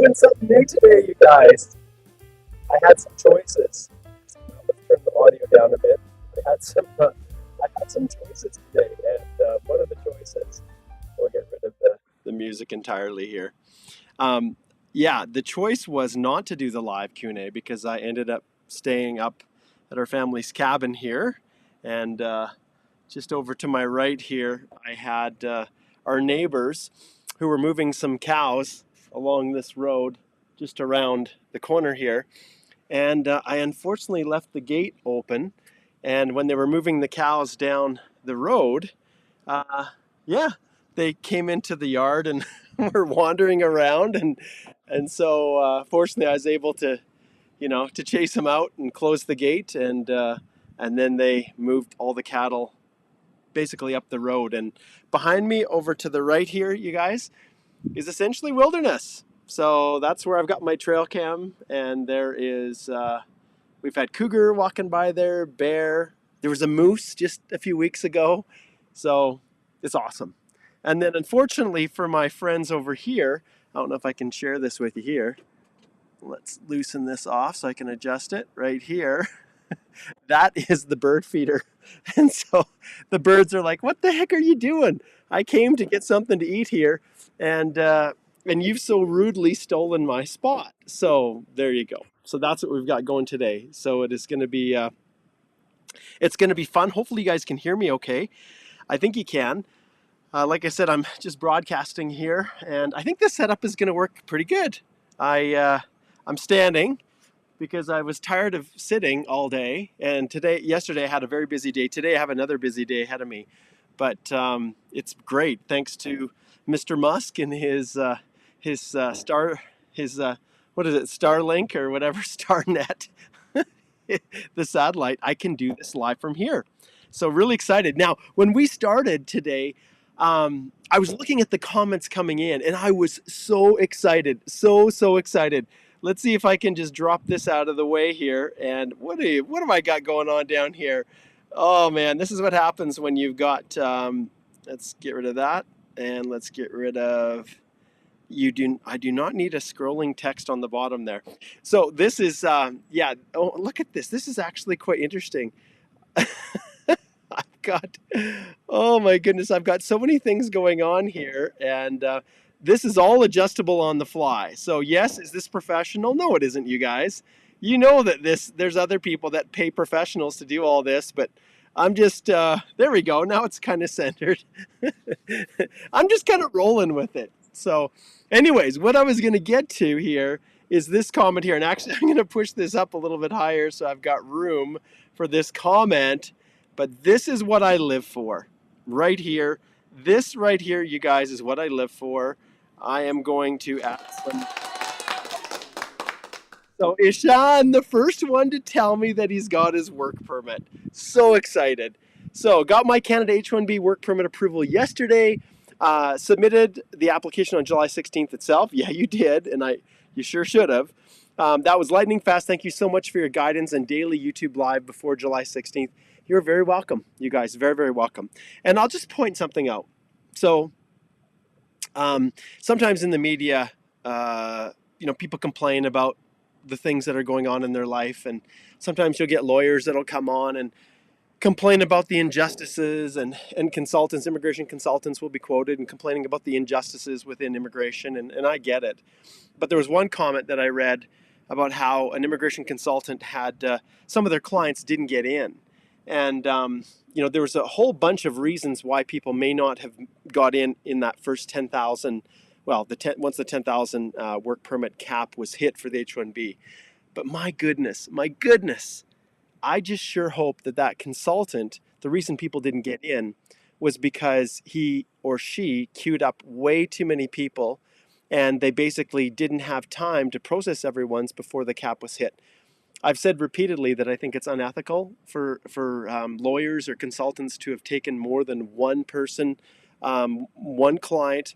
doing something new today, you guys. I had some choices. Let's turn the audio down a bit. I had some choices today, and one of the choices, we'll get rid of the music entirely here. Yeah, the choice was not to do the live Q&A because I ended up staying up at our family's cabin here, and just over to my right here, I had our neighbors who were moving some cows along this road just around the corner here. And I unfortunately left the gate open. And when they were moving the cows down the road, yeah, they came into the yard and were wandering around. And so fortunately I was able to, to chase them out and close the gate. And then they moved all the cattle basically up the road. And behind me over to the right here, you guys, is essentially wilderness. So that's where I've got my trail cam, and there is, we've had cougar walking by there, bear, there was a moose just a few weeks ago, so it's awesome. And then unfortunately for my friends over here, I don't know if I can share this with you here, let's loosen this off so I can adjust it right here. That is the bird feeder. And so the birds are like, what the heck are you doing? I came to get something to eat here, and you've so rudely stolen my spot. So there you go. So that's what we've got going today. So it is going to be, it's going to be fun. Hopefully you guys can hear me okay. I think you can. Like I said, I'm just broadcasting here, and I think this setup is going to work pretty good. I'm standing because I was tired of sitting all day, and yesterday I had a very busy day. Today I have another busy day ahead of me, but it's great thanks to Mr. Musk and his Starlink or whatever, Starnet, the satellite. I can do this live from here, so really excited. Now, when we started today, I was looking at the comments coming in, and I was so excited, so excited. Let's see if I can just drop this out of the way here. And what have I got going on down here? Oh man, this is what happens when you've got, let's get rid of that. And let's get rid of, I do not need a scrolling text on the bottom there. So this is, yeah, oh, look at this. This is actually quite interesting. Oh my goodness, I've got so many things going on here, and this is all adjustable on the fly. So yes, is this professional? No, it isn't, you guys. You know that there's other people that pay professionals to do all this, but I'm just, there we go. Now it's kind of centered. I'm just kind of rolling with it. So anyways, what I was going to get to here is this comment here. And actually, I'm going to push this up a little bit higher so I've got room for this comment. But this is what I live for right here. This right here, you guys, is what I live for. I am going to add some. So Ishan, the first one to tell me that he's got his work permit. So excited. So got my Canada H-1B work permit approval yesterday. Submitted the application on July 16th itself. Yeah, you did, and you sure should have. That was lightning fast. Thank you so much for your guidance and daily YouTube live before July 16th. You're very welcome, you guys, very, very welcome. And I'll just point something out. So sometimes in the media, people complain about the things that are going on in their life. And sometimes you'll get lawyers that'll come on and complain about the injustices, and consultants, immigration consultants will be quoted and complaining about the injustices within immigration. And I get it. But there was one comment that I read about how an immigration consultant had some of their clients didn't get in. And, there was a whole bunch of reasons why people may not have got in that first 10,000, well, once the 10,000 work permit cap was hit for the H-1B. But my goodness, I just sure hope that consultant, the reason people didn't get in was because he or she queued up way too many people, and they basically didn't have time to process everyone's before the cap was hit. I've said repeatedly that I think it's unethical for lawyers or consultants to have taken more than one person, one client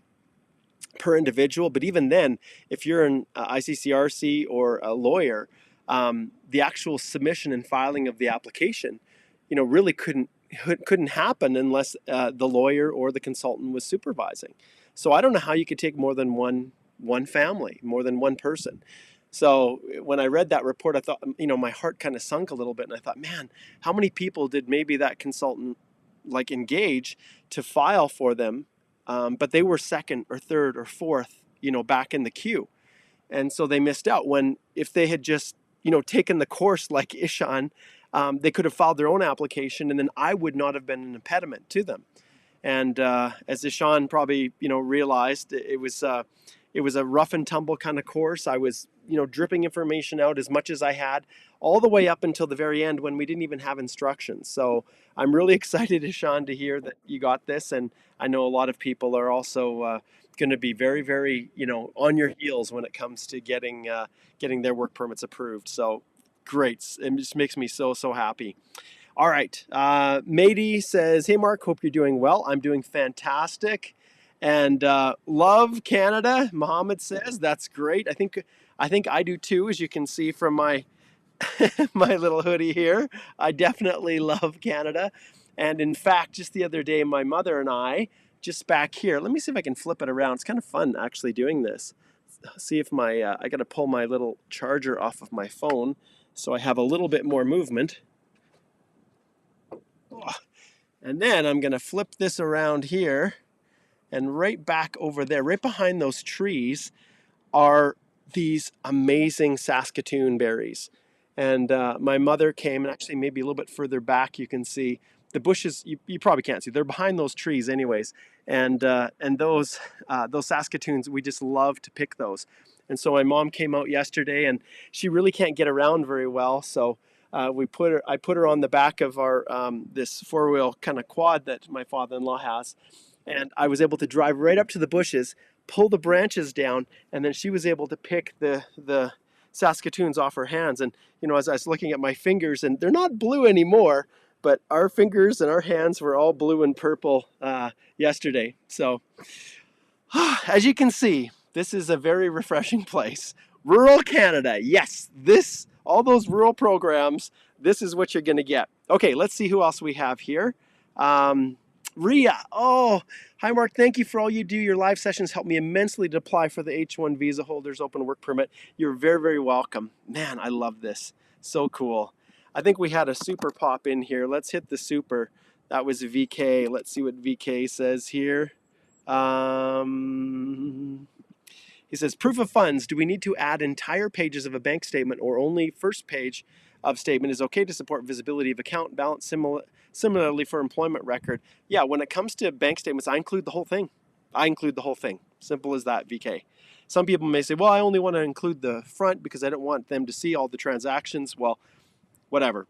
per individual. But even then, if you're an ICCRC or a lawyer, the actual submission and filing of the application, really couldn't happen unless the lawyer or the consultant was supervising. So I don't know how you could take more than one one family, more than one person. So when I read that report, I thought, my heart kind of sunk a little bit, and I thought, man, how many people did maybe that consultant like engage to file for them, but they were second or third or fourth, back in the queue, and so they missed out. When if they had just taken the course like Ishan, they could have filed their own application, and then I would not have been an impediment to them. And as Ishan probably realized, it was a rough and tumble kind of course. I was dripping information out as much as I had, all the way up until the very end when we didn't even have instructions. So I'm really excited, Ishan, to hear that you got this, and I know a lot of people are also going to be very, very on your heels when it comes to getting their work permits approved. So great! It just makes me so happy. All right. Matey says, hey, Mark, hope you're doing well. I'm doing fantastic. And love Canada, Mohammed says. That's great. I think I do too, as you can see from my my little hoodie here. I definitely love Canada. And in fact, just the other day, my mother and I, just back here, let me see if I can flip it around. It's kind of fun actually doing this. See if I got to pull my little charger off of my phone so I have a little bit more movement. And then I'm going to flip this around here, and right back over there, right behind those trees, are these amazing Saskatoon berries. And my mother came, and actually maybe a little bit further back you can see the bushes. You probably can't see. They're behind those trees anyways. And those Saskatoons, we just love to pick those. And so my mom came out yesterday, and she really can't get around very well, so I put her on the back of our this four-wheel kind of quad that my father-in-law has, and I was able to drive right up to the bushes, pull the branches down, and then she was able to pick the Saskatoons off her hands. And as I was looking at my fingers, and they're not blue anymore, but our fingers and our hands were all blue and purple yesterday. So as you can see, this is a very refreshing place. Rural Canada, yes, all those rural programs, this is what you're going to get. Okay, let's see who else we have here. Ria, oh, hi Mark, thank you for all you do. Your live sessions help me immensely to apply for the H1 visa holders open work permit. You're very, very welcome. Man, I love this. So cool. I think we had a super pop in here. Let's hit the super. That was VK. Let's see what VK says here. He says, proof of funds, do we need to add entire pages of a bank statement or only first page of statement is okay to support visibility of account balance? Similarly for employment record. Yeah, when it comes to bank statements, I include the whole thing. Simple as that, VK. Some people may say, well, I only want to include the front because I don't want them to see all the transactions. Well, whatever.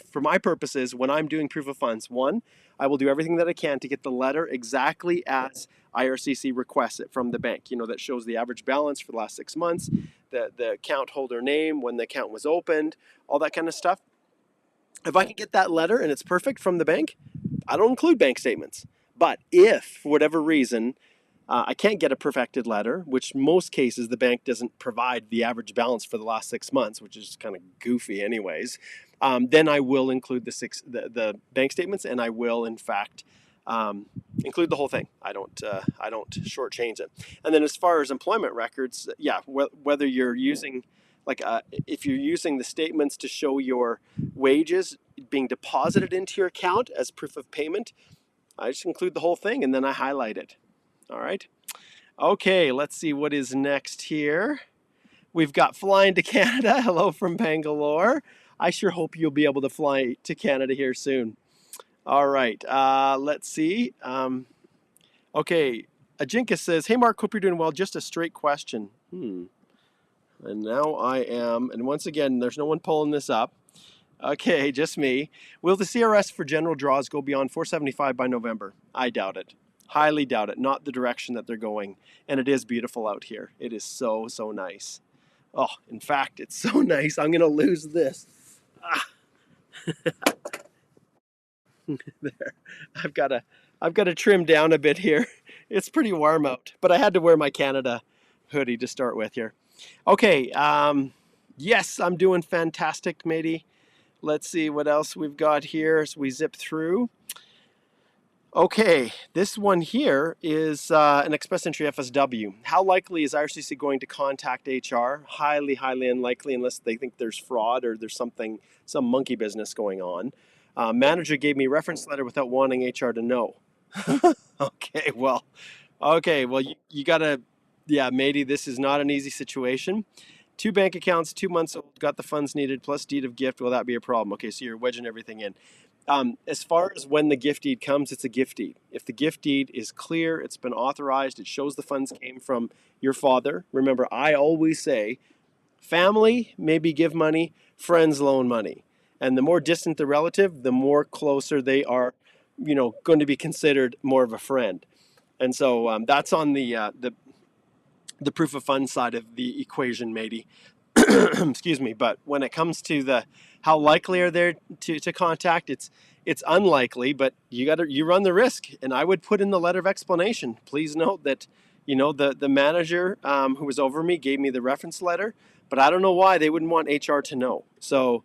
For my purposes, when I'm doing proof of funds, one, I will do everything that I can to get the letter exactly as IRCC requests it from the bank. That shows the average balance for the last 6 months, the account holder name, when the account was opened, all that kind of stuff. If I can get that letter and it's perfect from the bank, I don't include bank statements. But if, for whatever reason, I can't get a perfected letter, which most cases the bank doesn't provide the average balance for the last 6 months, which is kind of goofy anyways, then I will include the bank statements, and I will, in fact, include the whole thing. I don't shortchange it. And then as far as employment records, yeah, whether you're using if you're using the statements to show your wages being deposited into your account as proof of payment, I just include the whole thing and then I highlight it. All right. Okay, let's see what is next here. We've got flying to Canada. Hello from Bangalore. I sure hope you'll be able to fly to Canada here soon. All right, let's see. Okay, Ajinka says, hey Mark, hope you're doing well. Just a straight question. And now I am, and once again, there's no one pulling this up. Okay, just me. Will the CRS for general draws go beyond 475 by November? I doubt it. Highly doubt it. Not the direction that they're going. And it is beautiful out here. It is so, so nice. Oh, in fact, it's so nice. I'm going to lose this. There. I've got to trim down a bit here. It's pretty warm out, but I had to wear my Canada hoodie to start with here. Okay, yes, I'm doing fantastic, matey. Let's see what else we've got here as we zip through. Okay, this one here is an express entry FSW. How likely is IRCC going to contact HR? Highly, highly unlikely unless they think there's fraud or there's some monkey business going on. Manager gave me reference letter without wanting HR to know. Okay, well, you gotta, yeah, matey, this is not an easy situation. 2 bank accounts, 2 months old, got the funds needed, plus deed of gift. Will that be a problem? Okay, so you're wedging everything in. As far as when the gift deed comes, it's a gift deed. If the gift deed is clear, it's been authorized, it shows the funds came from your father. Remember, I always say, family maybe give money, friends loan money. And the more distant the relative, the more closer they are, going to be considered more of a friend. And so that's on the proof of funds side of the equation, matey. Excuse me. But when it comes to the how likely are they to contact, it's unlikely, but you run the risk. And I would put in the letter of explanation. Please note that the manager who was over me gave me the reference letter, but I don't know why they wouldn't want HR to know. So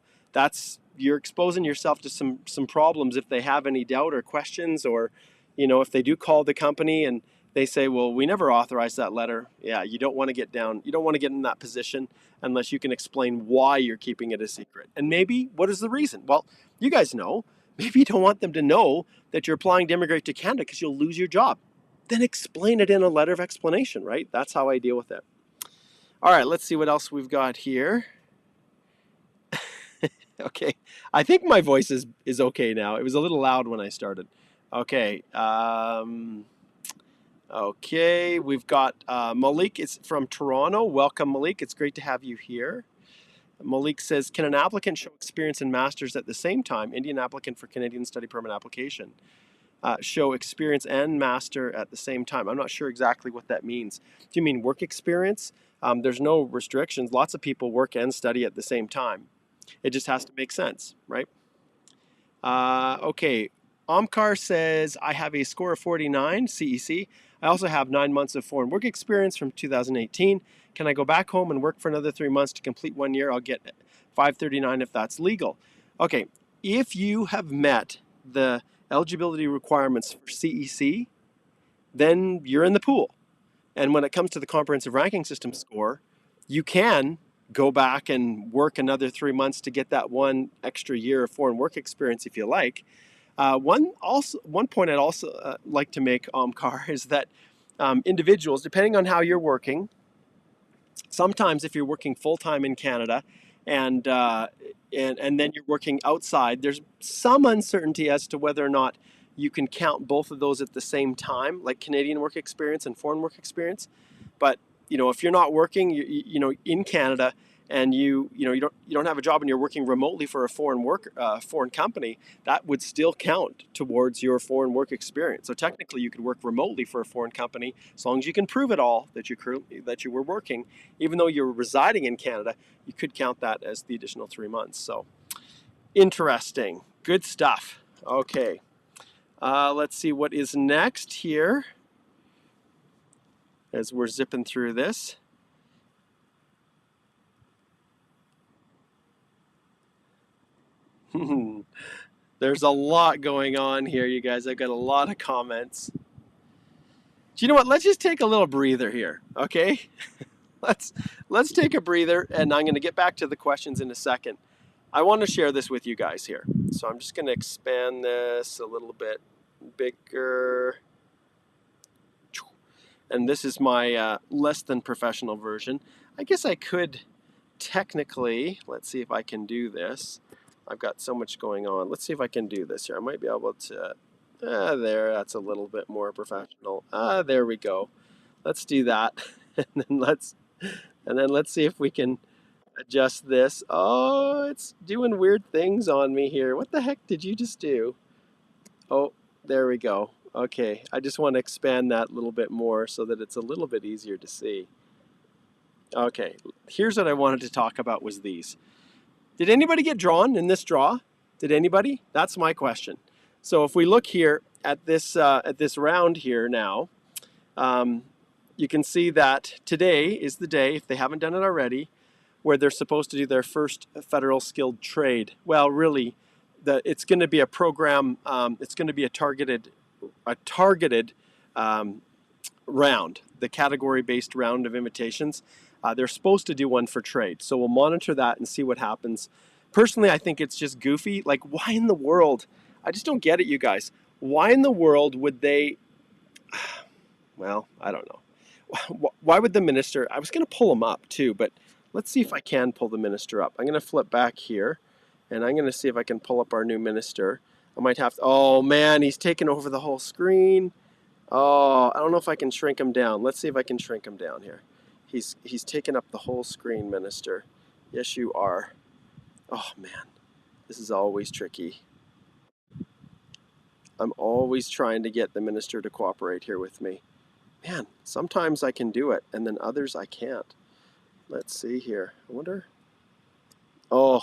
you're exposing yourself to some problems if they have any doubt or questions, or if they do call the company and they say, well, we never authorized that letter. Yeah, you don't want to get in that position unless you can explain why you're keeping it a secret. And maybe, what is the reason? Well, you guys know, maybe you don't want them to know that you're applying to immigrate to Canada because you'll lose your job. Then explain it in a letter of explanation, right? That's how I deal with it. All right, let's see what else we've got here. Okay, I think my voice is okay now. It was a little loud when I started. Okay, okay, we've got Malik. It's from Toronto. Welcome, Malik. It's great to have you here. Malik says, can an applicant show experience in master's at the same time? Indian applicant for Canadian study permit application. Show experience and master at the same time. I'm not sure exactly what that means. Do you mean work experience? There's no restrictions. Lots of people work and study at the same time. It just has to make sense, right? Okay. Omkar says, I have a score of 49 CEC. I also have 9 months of foreign work experience from 2018. Can I go back home and work for another 3 months to complete 1 year? I'll get 539 if that's legal. Okay, if you have met the eligibility requirements for CEC, then you're in the pool. And when it comes to the comprehensive ranking system score, you can go back and work another 3 months to get that 1 extra year of foreign work experience if you like. One point I'd also like to make, Omkar, is that individuals, depending on how you're working, sometimes if you're working full-time in Canada and then you're working outside, there's some uncertainty as to whether or not you can count both of those at the same time, like Canadian work experience and foreign work experience. But if you're not working, in Canada, and you don't have a job and you're working remotely for a foreign company, that would still count towards your foreign work experience. So technically, you could work remotely for a foreign company as long as you can prove it all that you were working, even though you're residing in Canada. You could count that as the additional 3 months. So interesting, good stuff. Okay, let's see what is next here as we're zipping through this. There's a lot going on here, you guys. I've got a lot of comments. Do you know what? Let's just take a little breather here, okay? Let's take a breather, and I'm going to get back to the questions in a second. I want to share this with you guys here. So I'm just going to expand this a little bit bigger. And this is my less than professional version. I guess I could technically, let's see if I can do this. I've got so much going on. Let's see if I can do this here. I might be able to, there, that's a little bit more professional. There we go. Let's do that. and then let's see if we can adjust this. Oh, it's doing weird things on me here. What the heck did you just do? Oh, there we go. Okay, I just want to expand that a little bit more so that it's a little bit easier to see. Okay, here's what I wanted to talk about was these. Did anybody get drawn in this draw? Did anybody? That's my question. So if we look here at this round here now, you can see that today is the day, if they haven't done it already, where they're supposed to do their first federal skilled trade. Well, really, it's going to be a program. It's going to be a targeted targeted round, the category-based round of invitations. They're supposed to do one for trade. So we'll monitor that and see what happens. Personally, I think it's just goofy. Like, why in the world? I just don't get it, you guys. Why in the world would they, well, I don't know. Why would the minister, I was going to pull him up too, but let's see if I can pull the minister up. I'm going to flip back here, and I'm going to see if I can pull up our new minister. I might have to, oh man, he's taken over the whole screen. Oh, I don't know if I can shrink him down. Let's see if I can shrink him down here. He's taken up the whole screen, minister. Yes, you are. Oh man, this is always tricky. I'm always trying to get the minister to cooperate here with me. Man, sometimes I can do it, and then others I can't. Let's see here. I wonder. Oh,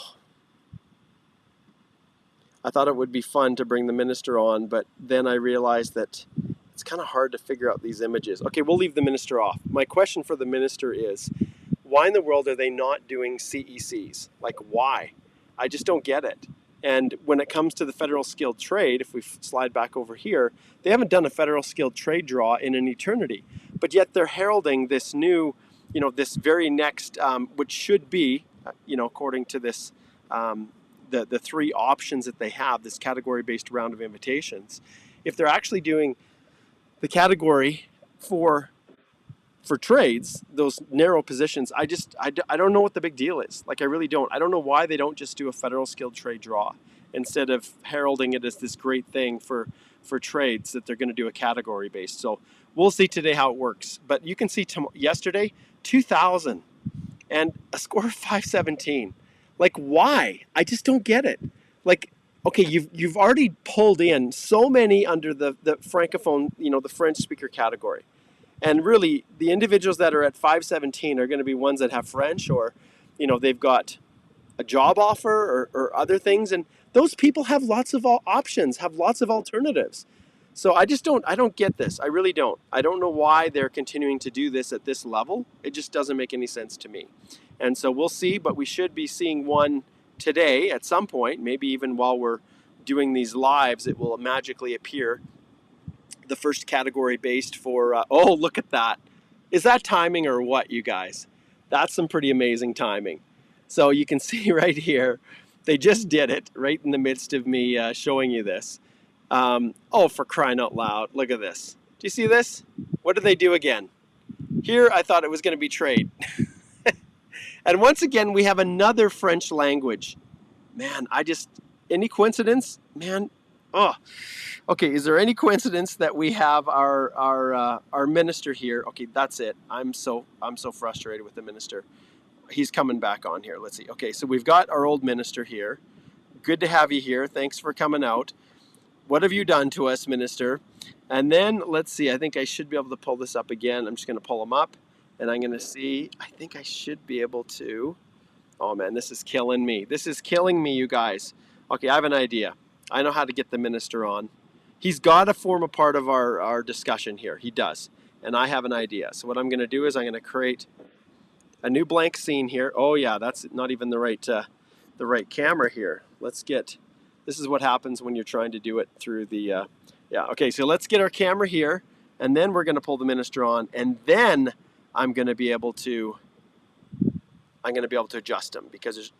I thought it would be fun to bring the minister on, but then I realized that it's kind of hard to figure out these images. Okay, we'll leave the minister off. My question for the minister is, why in the world are they not doing CECs? Like, why? I just don't get it. And when it comes to the federal skilled trade, if we slide back over here, they haven't done a federal skilled trade draw in an eternity. But yet they're heralding this new, this very next, which should be, according to this, the three options that they have, this category-based round of invitations. If they're actually doing the category for trades, those narrow positions, I don't know what the big deal is. Like, I really don't. I don't know why they don't just do a federal skilled trade draw instead of heralding it as this great thing for trades that they're going to do a category based. So we'll see today how it works. But you can see yesterday, 2,000 and a score of 517. Like, why? I just don't get it. Like, okay, you've already pulled in so many under the francophone, the French speaker category. And really, the individuals that are at 517 are going to be ones that have French, or, they've got a job offer or other things. And those people have lots of options, have lots of alternatives. So I don't get this. I really don't. I don't know why they're continuing to do this at this level. It just doesn't make any sense to me. And so we'll see, but we should be seeing one today at some point, maybe even while we're doing these lives, it will magically appear. The first category based for, oh, look at that. Is that timing or what, you guys? That's some pretty amazing timing. So you can see right here, they just did it right in the midst of me showing you this. Oh, for crying out loud, look at this. Do you see this? What did they do again? Here, I thought it was going to be trade. And once again, we have another French language. Man, any coincidence? Man, oh. Okay, is there any coincidence that we have our minister here? Okay, that's it. I'm so frustrated with the minister. He's coming back on here. Let's see. Okay, so we've got our old minister here. Good to have you here. Thanks for coming out. What have you done to us, minister? And then let's see. I think I should be able to pull this up again. I'm just going to pull him up, and I'm going to see. I think I should be able to. Oh man, this is killing me. This is killing me, you guys. Okay, I have an idea. I know how to get the minister on. He's got to form a part of our discussion here. He does. And I have an idea. So what I'm going to do is I'm going to create a new blank scene here. Oh yeah, that's not even the right camera here. This is what happens when you're trying to do it through the, yeah. Okay, so let's get our camera here, and then we're going to pull the minister on, and then I'm going to be able to adjust him, because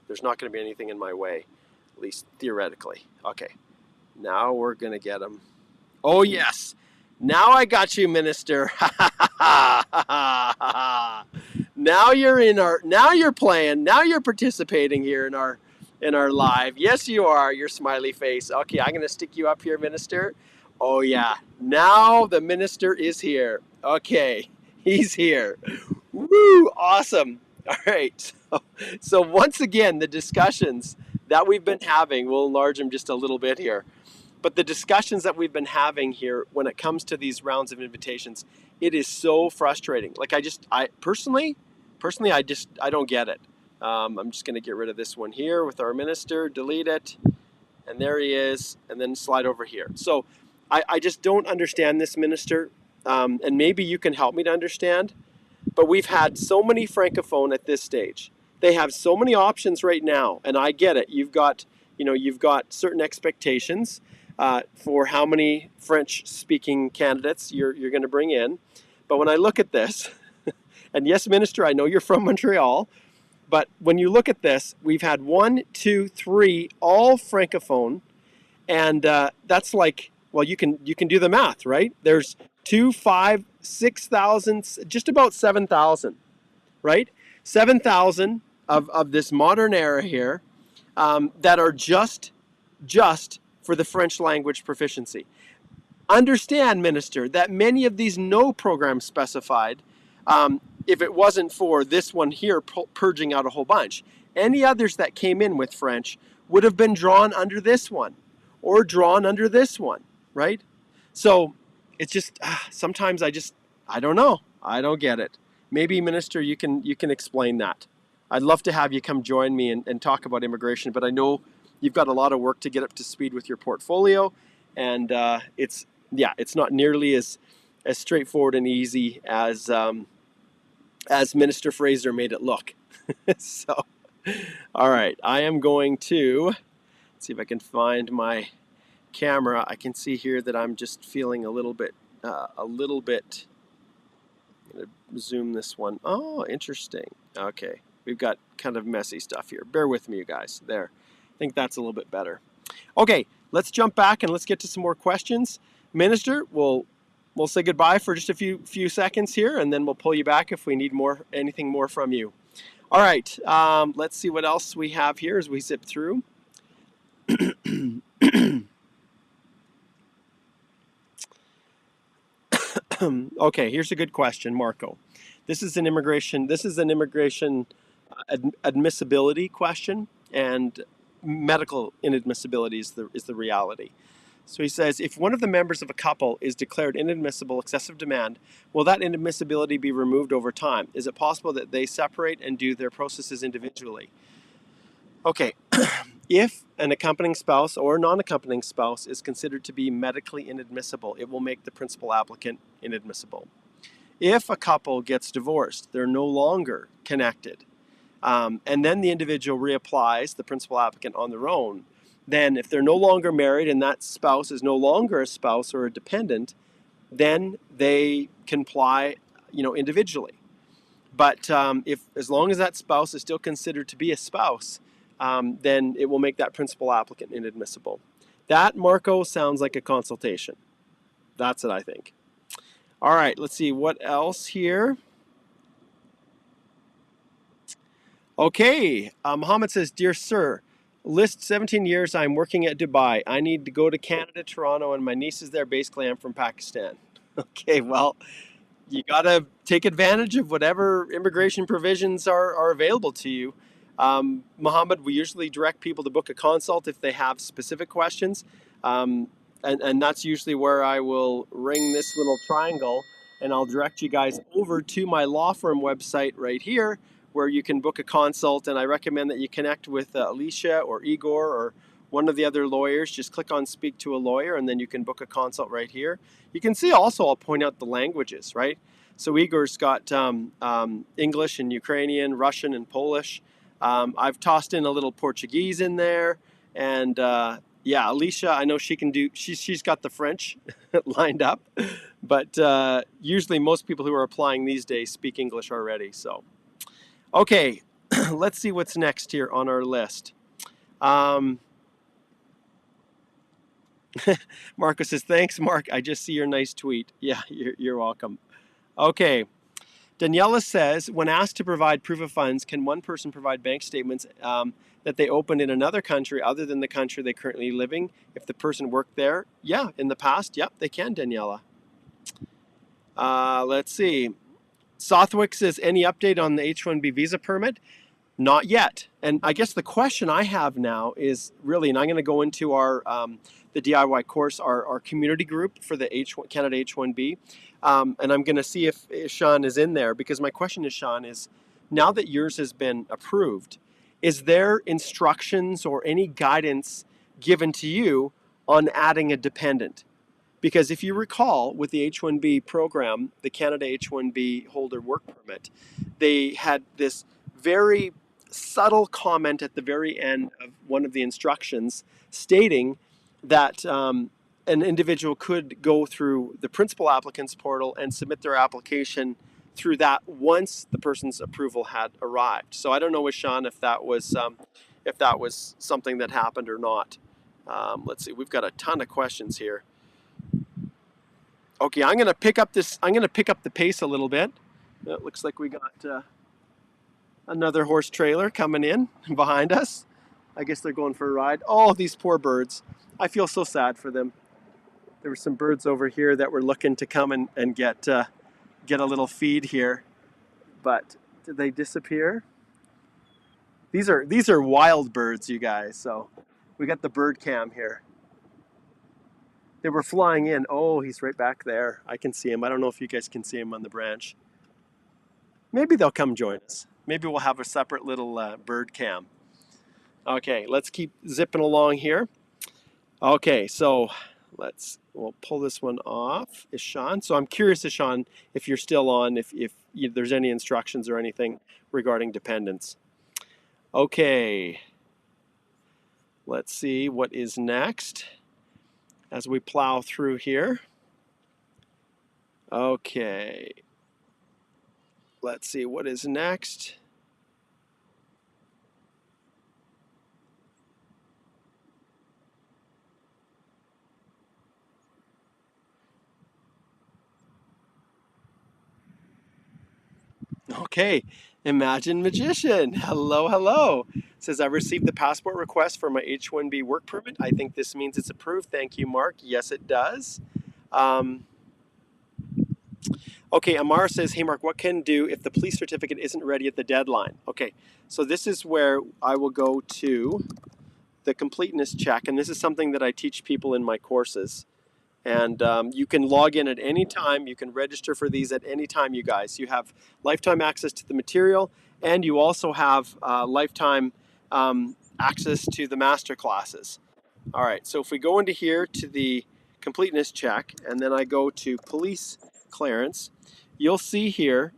there's not going to be anything in my way, at least theoretically. Okay. Now we're going to get him. Oh, yes. Now I got you, minister. Now you're playing. Now you're participating here in our live. Yes, you are. Your smiley face. Okay, I'm going to stick you up here, minister. Oh, yeah. Now the minister is here. Okay, he's here. Woo, awesome. All right. So once again, the discussions that we've been having, we'll enlarge them just a little bit here. But the discussions that we've been having here when it comes to these rounds of invitations, it is so frustrating. Like, I personally, I don't get it. I'm just going to get rid of this one here with our minister, delete it, and there he is, and then slide over here. So I just don't understand this, minister, and maybe you can help me to understand. But we've had so many francophone at this stage. They have so many options right now, and I get it. You've got certain expectations. for how many French-speaking candidates you're going to bring in. But when I look at this, and yes, Minister, I know you're from Montreal, but when you look at this, we've had 1, 2, 3, all Francophone, and that's like, well, you can do the math, right? There's 2, 5, 6,000, just about 7,000, right? 7,000 of this modern era here that are just for the French language proficiency. Understand, Minister, that many of these no programs specified, if it wasn't for this one here purging out a whole bunch, any others that came in with French would have been drawn under this one or drawn under this one, right? So it's just sometimes I don't know. I don't get it. Maybe, Minister, you can explain that. I'd love to have you come join me and talk about immigration, but I know you've got a lot of work to get up to speed with your portfolio, and it's not nearly as straightforward and easy as Minister Fraser made it look. So, all right, I am going to see if I can find my camera. I can see here that I'm just feeling a little bit. I'm gonna zoom this one. Oh, interesting. Okay, we've got kind of messy stuff here. Bear with me, you guys. There. I think that's a little bit better. Okay, let's jump back and let's get to some more questions. Minister, we'll say goodbye for just a few seconds here, and then we'll pull you back if we need anything more from you. All right, let's see what else we have here as we zip through. Okay, here's a good question, Marco. This is an immigration admissibility question, and medical inadmissibility is the reality. So he says, if one of the members of a couple is declared inadmissible, excessive demand, will that inadmissibility be removed over time? Is it possible that they separate and do their processes individually? Okay, if an accompanying spouse or non-accompanying spouse is considered to be medically inadmissible, it will make the principal applicant inadmissible. If a couple gets divorced, they're no longer connected, and then the individual reapplies, the principal applicant, on their own, then if they're no longer married and that spouse is no longer a spouse or a dependent, then they can apply, individually. But as long as that spouse is still considered to be a spouse, then it will make that principal applicant inadmissible. That, Marco, sounds like a consultation. That's what I think. All right, let's see what else here. Okay, Mohammed says, Dear Sir, list 17 years I'm working at Dubai. I need to go to Canada, Toronto, and my niece is there. Basically, I'm from Pakistan. Okay, well, you got to take advantage of whatever immigration provisions are available to you. Mohammed, we usually direct people to book a consult if they have specific questions. And that's usually where I will ring this little triangle and I'll direct you guys over to my law firm website right here where you can book a consult. And I recommend that you connect with Alicia or Igor or one of the other lawyers. Just click on Speak to a Lawyer and then you can book a consult right here. You can see also, I'll point out the languages, right? So Igor's got English and Ukrainian, Russian and Polish. I've tossed in a little Portuguese in there. And yeah, Alicia, I know she can do, she's got the French lined up. But usually most people who are applying these days speak English already. So, okay, let's see what's next here on our list. Marco says, thanks, Mark. I just see your nice tweet. Yeah, you're welcome. Okay. Daniela says, when asked to provide proof of funds, can one person provide bank statements that they opened in another country other than the country they currently living if the person worked there? Yeah, in the past, yep, they can, Daniela. Let's see. Southwick says, any update on the H-1B visa permit? Not yet. And I guess the question I have now is really, and I'm going to go into our the DIY course, our community group for the Canada H-1B, and I'm going to see if Sean is in there, because my question to Sean is, now that yours has been approved, is there instructions or any guidance given to you on adding a dependent? Because if you recall, with the H-1B program, the Canada H-1B holder work permit, they had this very subtle comment at the very end of one of the instructions stating that an individual could go through the principal applicants portal and submit their application through that once the person's approval had arrived. So I don't know with Sean if that was something that happened or not. Let's see, we've got a ton of questions here. Okay, I'm going to pick up the pace a little bit. It looks like we got another horse trailer coming in behind us. I guess they're going for a ride. Oh, these poor birds. I feel so sad for them. There were some birds over here that were looking to come and get a little feed here. But did they disappear? These are wild birds, you guys. So we got the bird cam here. They were flying in. Oh, he's right back there. I can see him. I don't know if you guys can see him on the branch. Maybe they'll come join us. Maybe we'll have a separate little bird cam. Okay, let's keep zipping along here. Okay, so we'll pull this one off. Ishan. So I'm curious, Ishan, if you're still on, if there's any instructions or anything regarding dependents. Okay, let's see what is next as we plow through here. Okay, let's see what is next. Okay, Imagine Magician. Hello, hello. Says, I received the passport request for my H-1B work permit. I think this means it's approved. Thank you, Mark. Yes, it does. Okay, Amar says, hey, Mark, what can do if the police certificate isn't ready at the deadline? Okay, so this is where I will go to the completeness check, and this is something that I teach people in my courses. And you can log in at any time. You can register for these at any time, you guys. You have lifetime access to the material, and you also have lifetime access to the master classes. All right, so if we go into here to the completeness check, and then I go to police clearance, you'll see here,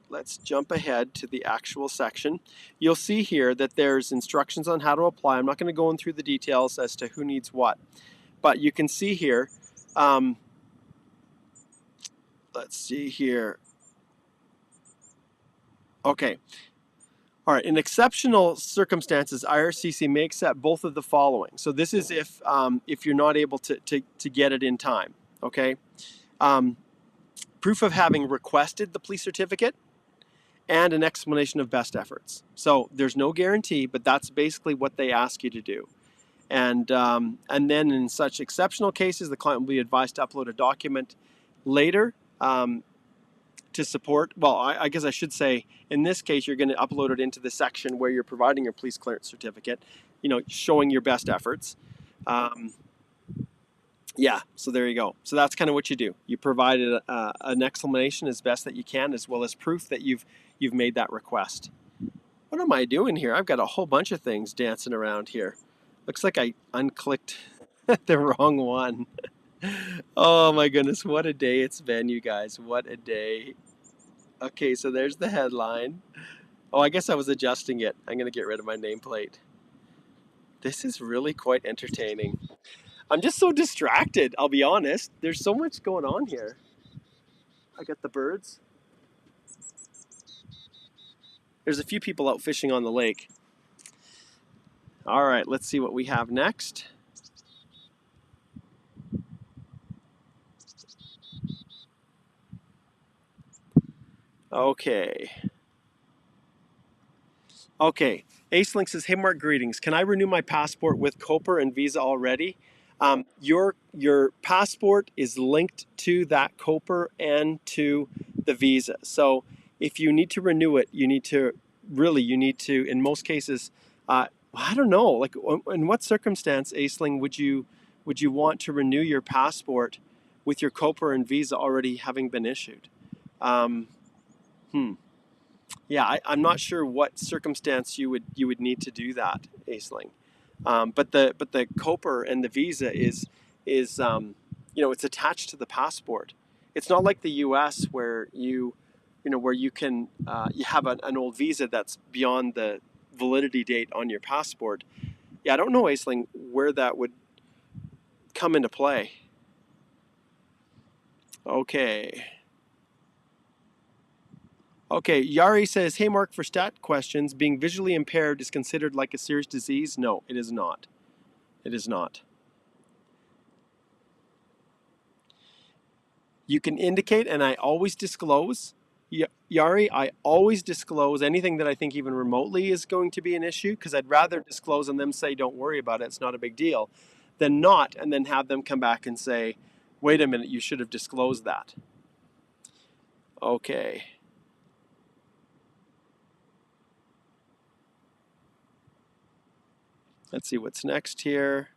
let's jump ahead to the actual section. You'll see here that there's instructions on how to apply. I'm not going to go in through the details as to who needs what. But you can see here, let's see here. Okay. All right. In exceptional circumstances, IRCC may accept both of the following. So this is if you're not able to get it in time. Okay. Proof of having requested the police certificate and an explanation of best efforts. So there's no guarantee, but that's basically what they ask you to do. And then in such exceptional cases, the client will be advised to upload a document later to support. Well, I guess I should say, in this case, you're going to upload it into the section where you're providing your police clearance certificate, showing your best efforts. Yeah, so there you go. So that's kind of what you do. You provide an explanation as best that you can, as well as proof that you've made that request. What am I doing here? I've got a whole bunch of things dancing around here. Looks like I unclicked the wrong one. Oh my goodness, what a day it's been, you guys. What a day. Okay, so there's the headline. Oh, I guess I was adjusting it. I'm going to get rid of my nameplate. This is really quite entertaining. I'm just so distracted, I'll be honest. There's so much going on here. I got the birds. There's a few people out fishing on the lake. All right, let's see what we have next. Okay. Acelink says, hey Mark, greetings. Can I renew my passport with COPR and visa already? Your passport is linked to that COPR and to the visa. So if you need to renew it, you need to, in most cases, I don't know, like in what circumstance, Aisling, would you want to renew your passport with your COPR and visa already having been issued? Yeah, I'm not sure what circumstance you would need to do that, Aisling. But the COPR and the visa is it's attached to the passport. It's not like the U.S. where you can you have an old visa that's beyond the validity date on your passport. Yeah, I don't know, Aisling, where that would come into play. Okay. Okay, Yari says, hey Mark, for stat questions, being visually impaired is considered like a serious disease? No, it is not. It is not. You can indicate, and I always disclose, Yari, I always disclose anything that I think even remotely is going to be an issue, because I'd rather disclose and them say, don't worry about it, it's not a big deal, than not, and then have them come back and say, wait a minute, you should have disclosed that. Okay. Let's see what's next here.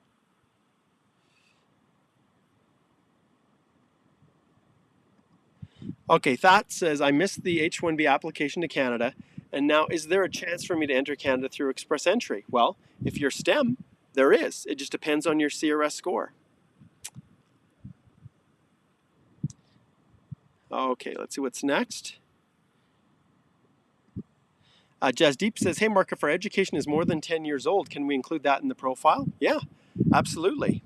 Okay, That says, I missed the H-1B application to Canada, and now is there a chance for me to enter Canada through express entry? Well, if you're STEM, there is. It just depends on your CRS score. Okay, let's see what's next. Jasdeep says, hey Mark, if our education is more than 10 years old, can we include that in the profile? Yeah, absolutely.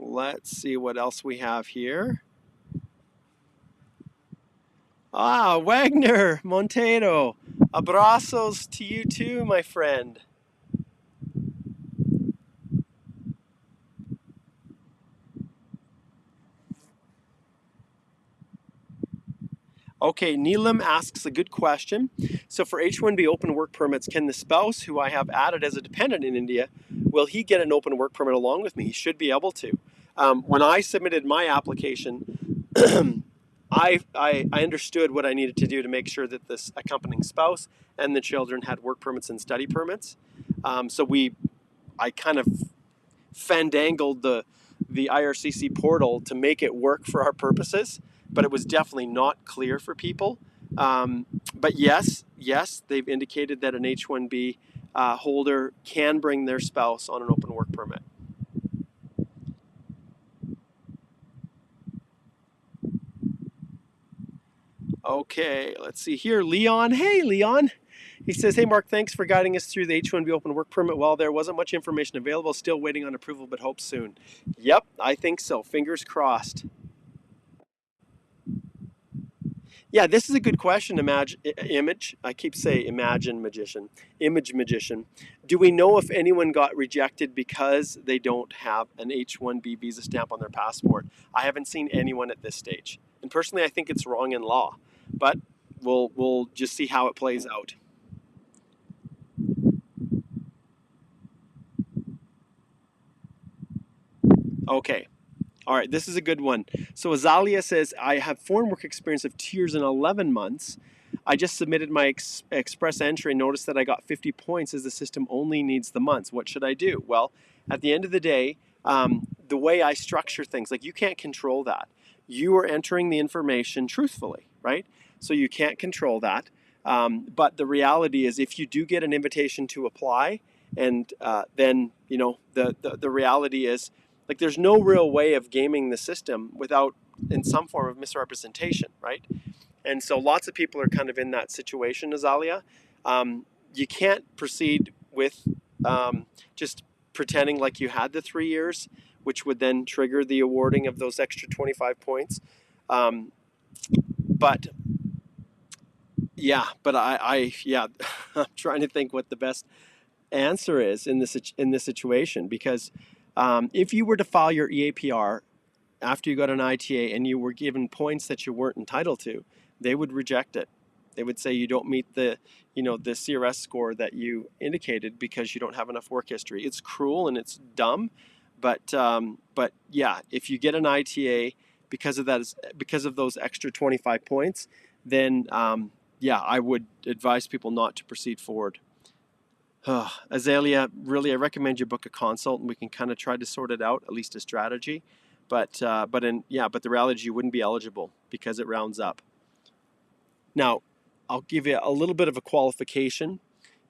Let's see what else we have here. Ah, Wagner Monteiro. Abrazos to you too, my friend. Okay, Neelam asks a good question. So for H-1B open work permits, can the spouse who I have added as a dependent in India, will he get an open work permit along with me? He should be able to. When I submitted my application, I understood what I needed to do to make sure that this accompanying spouse and the children had work permits and study permits. I kind of fandangled the IRCC portal to make it work for our purposes, but it was definitely not clear for people. But yes, they've indicated that an H-1B holder can bring their spouse on an open work permit. Okay, let's see here. Leon. Hey, Leon. He says, hey, Mark, thanks for guiding us through the H-1B open work permit. Well, there wasn't much information available. Still waiting on approval, but hope soon. Yep, I think so. Fingers crossed. Yeah, this is a good question, Image. I keep saying imagine magician. Image magician. Do we know if anyone got rejected because they don't have an H-1B visa stamp on their passport? I haven't seen anyone at this stage. And personally, I think it's wrong in law. But we'll just see how it plays out. Okay. All right, this is a good one. So Azalia says, I have foreign work experience of 2 years and 11 months. I just submitted my express entry and noticed that I got 50 points as the system only needs the months. What should I do? Well, at the end of the day, the way I structure things, like you can't control that. You are entering the information truthfully, right? So you can't control that. But the reality is if you do get an invitation to apply, and then, you know, the reality is, like, there's no real way of gaming the system without in some form of misrepresentation, right? And so lots of people are kind of in that situation, Azalia. You can't proceed with just pretending like you had the 3 years, which would then trigger the awarding of those extra 25 points. But I'm trying to think what the best answer is in this situation, because if you were to file your EAPR after you got an ITA and you were given points that you weren't entitled to, they would reject it. They would say you don't meet the CRS score that you indicated because you don't have enough work history. It's cruel and it's dumb, but yeah, if you get an ITA because of those extra 25 points, then I would advise people not to proceed forward. Azalea, really, I recommend you book a consult, and we can kind of try to sort it out, at least a strategy. But the reality is you wouldn't be eligible because it rounds up. Now, I'll give you a little bit of a qualification.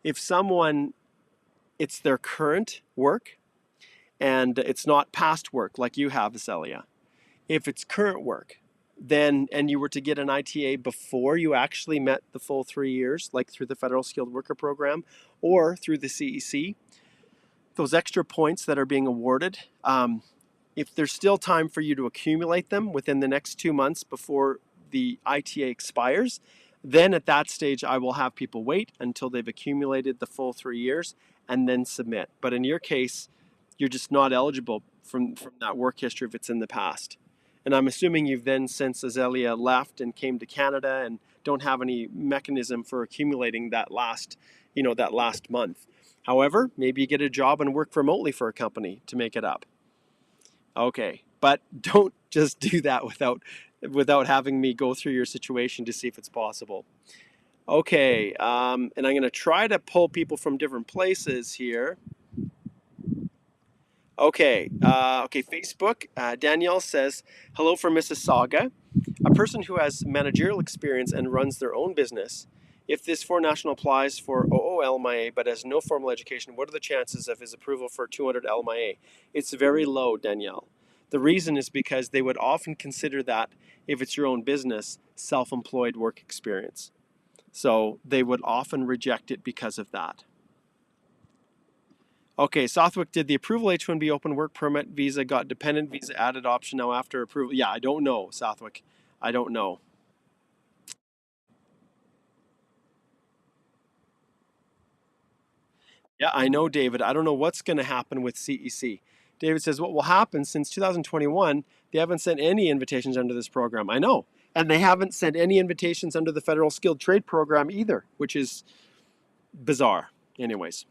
If someone, it's their current work, and it's not past work like you have, Azalea. If it's current work, then, and you were to get an ITA before you actually met the full 3 years, like through the Federal Skilled Worker Program or through the CEC, those extra points that are being awarded, if there's still time for you to accumulate them within the next 2 months before the ITA expires, then at that stage I will have people wait until they've accumulated the full 3 years and then submit. But in your case, you're just not eligible from that work history if it's in the past. And I'm assuming you've then, since Azelia left and came to Canada, and don't have any mechanism for accumulating that last month. However, maybe you get a job and work remotely for a company to make it up. Okay, but don't just do that without having me go through your situation to see if it's possible. Okay, and I'm going to try to pull people from different places here. Okay, Facebook. Danielle says, hello from Mississauga. A person who has managerial experience and runs their own business. If this foreign national applies for OOLMIA but has no formal education, what are the chances of his approval for 200 LMIA? It's very low, Danielle. The reason is because they would often consider that, if it's your own business, self-employed work experience. So they would often reject it because of that. Okay, Southwick, did the approval H-1B open work permit visa got dependent visa added option now after approval? Yeah, I don't know, Southwick. I don't know. Yeah, I know, David. I don't know what's going to happen with CEC. David says, what will happen since 2021, they haven't sent any invitations under this program. I know. And they haven't sent any invitations under the Federal Skilled Trade Program either, which is bizarre. Anyways.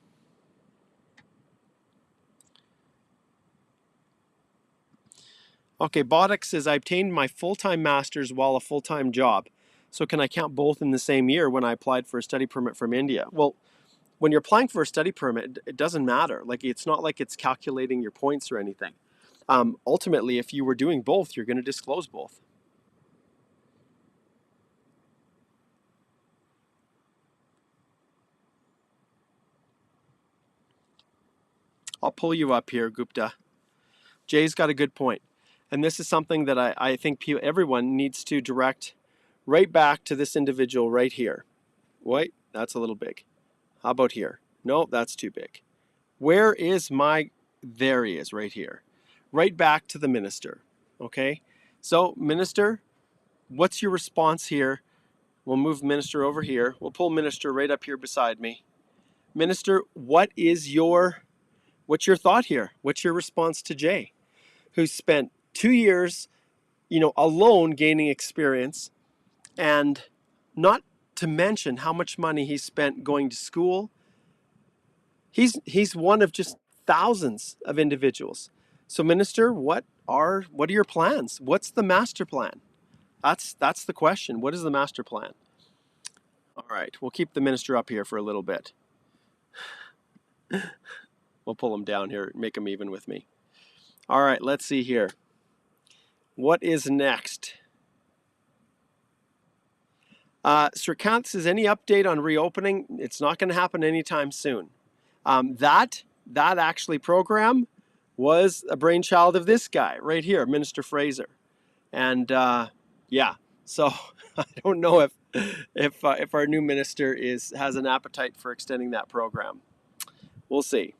Okay, Boddock says, I obtained my full-time master's while a full-time job. So can I count both in the same year when I applied for a study permit from India? Well, when you're applying for a study permit, it doesn't matter. Like, it's not like it's calculating your points or anything. Ultimately, if you were doing both, you're going to disclose both. I'll pull you up here, Gupta. Jay's got a good point. And this is something that I think everyone needs to direct right back to this individual right here. Wait, that's a little big. How about here? No, that's too big. Where is my... There he is, right here. Right back to the minister, okay? So, minister, what's your response here? We'll move minister over here. We'll pull minister right up here beside me. Minister, what's your thought here? What's your response to Jay, who spent 2 years, alone gaining experience, and not to mention how much money he spent going to school? He's one of just thousands of individuals. So, minister, what are your plans? What's the master plan? That's the question. What is the master plan? All right, we'll keep the minister up here for a little bit. We'll pull him down here, make him even with me. All right, let's see here. What is next? Srikanth says, any update on reopening? It's not going to happen anytime soon. That actually program was a brainchild of this guy right here, Minister Fraser. And yeah, so I don't know if our new minister has an appetite for extending that program. We'll see.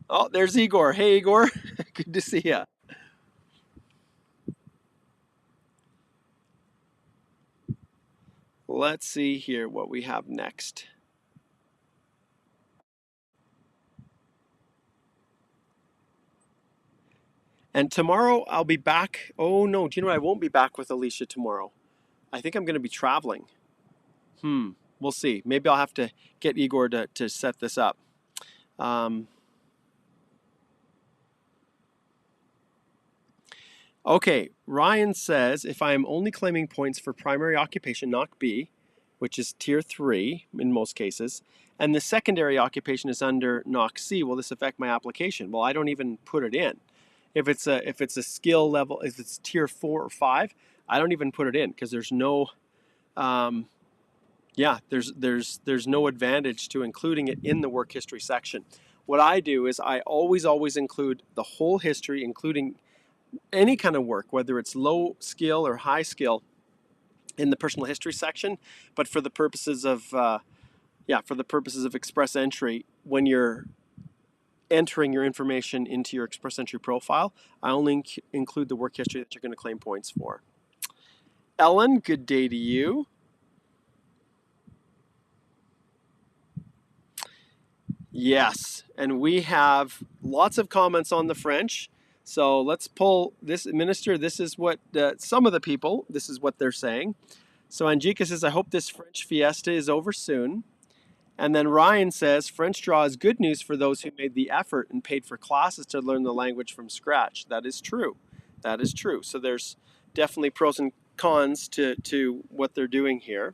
Oh, there's Igor. Hey, Igor. Good to see you. Let's see here what we have next. And tomorrow I'll be back. Oh no, do you know what? I won't be back with Alicia tomorrow. I think I'm going to be traveling. We'll see. Maybe I'll have to get Igor to set this up. Okay, Ryan says, if I am only claiming points for primary occupation, NOC B, which is tier 3 in most cases, and the secondary occupation is under NOC C, will this affect my application? Well, I don't even put it in. If it's a skill level, if it's tier 4 or 5, I don't even put it in because there's no, there's no advantage to including it in the work history section. What I do is I always include the whole history, including any kind of work, whether it's low skill or high skill, in the personal history section. But for the purposes of express entry, when you're entering your information into your express entry profile, I only include the work history that you're going to claim points for. Ellen, good day to you. Yes, and we have lots of comments on the French. So let's pull this, Minister. This is what some of the people, this is what they're saying. So Angika says, I hope this French fiesta is over soon. And then Ryan says, French draw is good news for those who made the effort and paid for classes to learn the language from scratch. That is true. That is true. So there's definitely pros and cons to what they're doing here.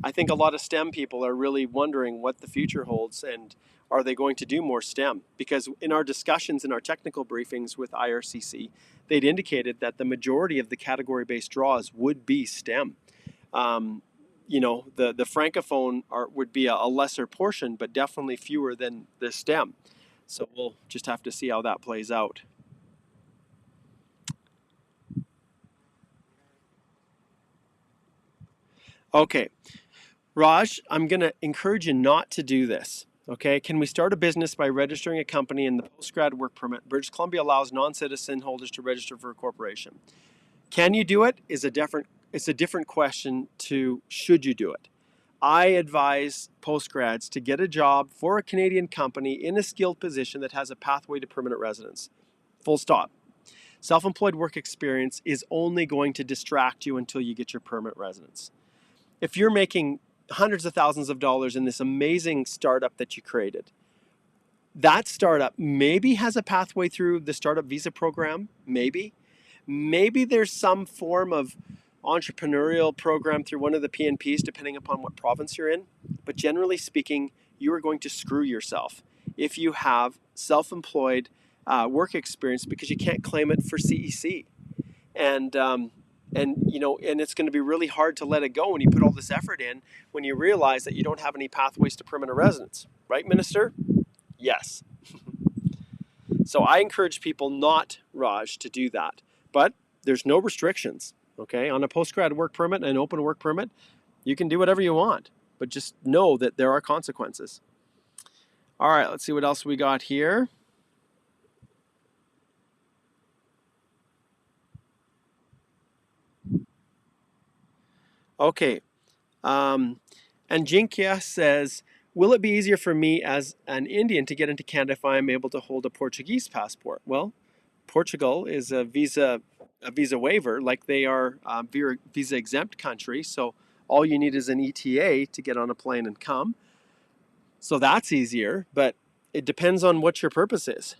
I think a lot of STEM people are really wondering what the future holds, and are they going to do more STEM? Because in our discussions, in our technical briefings with IRCC, they'd indicated that the majority of the category-based draws would be STEM. The Francophone would be a lesser portion, but definitely fewer than the STEM. So we'll just have to see how that plays out. Okay, Raj, I'm going to encourage you not to do this. Okay, can we start a business by registering a company in the postgrad work permit? British Columbia allows non-citizen holders to register for a corporation. Can you do it? It's a different question to should you do it. I advise postgrads to get a job for a Canadian company in a skilled position that has a pathway to permanent residence. Full stop. Self-employed work experience is only going to distract you until you get your permanent residence. If you're making hundreds of thousands of dollars in this amazing startup that you created, that startup maybe has a pathway through the startup visa program, maybe there's some form of entrepreneurial program through one of the PNPs, depending upon what province you're in. But generally speaking, you are going to screw yourself if you have self-employed work experience, because you can't claim it for CEC. And it's going to be really hard to let it go when you put all this effort in, when you realize that you don't have any pathways to permanent residence. Right, Minister? Yes. So I encourage people not, Raj, to do that. But there's no restrictions, okay? On a postgrad work permit and an open work permit, you can do whatever you want, but just know that there are consequences. All right, let's see what else we got here. Okay, and Jinkia says, will it be easier for me as an Indian to get into Canada if I am able to hold a Portuguese passport? Well, Portugal is a visa waiver, like they are visa exempt country. So all you need is an ETA to get on a plane and come. So that's easier, but it depends on what your purpose is.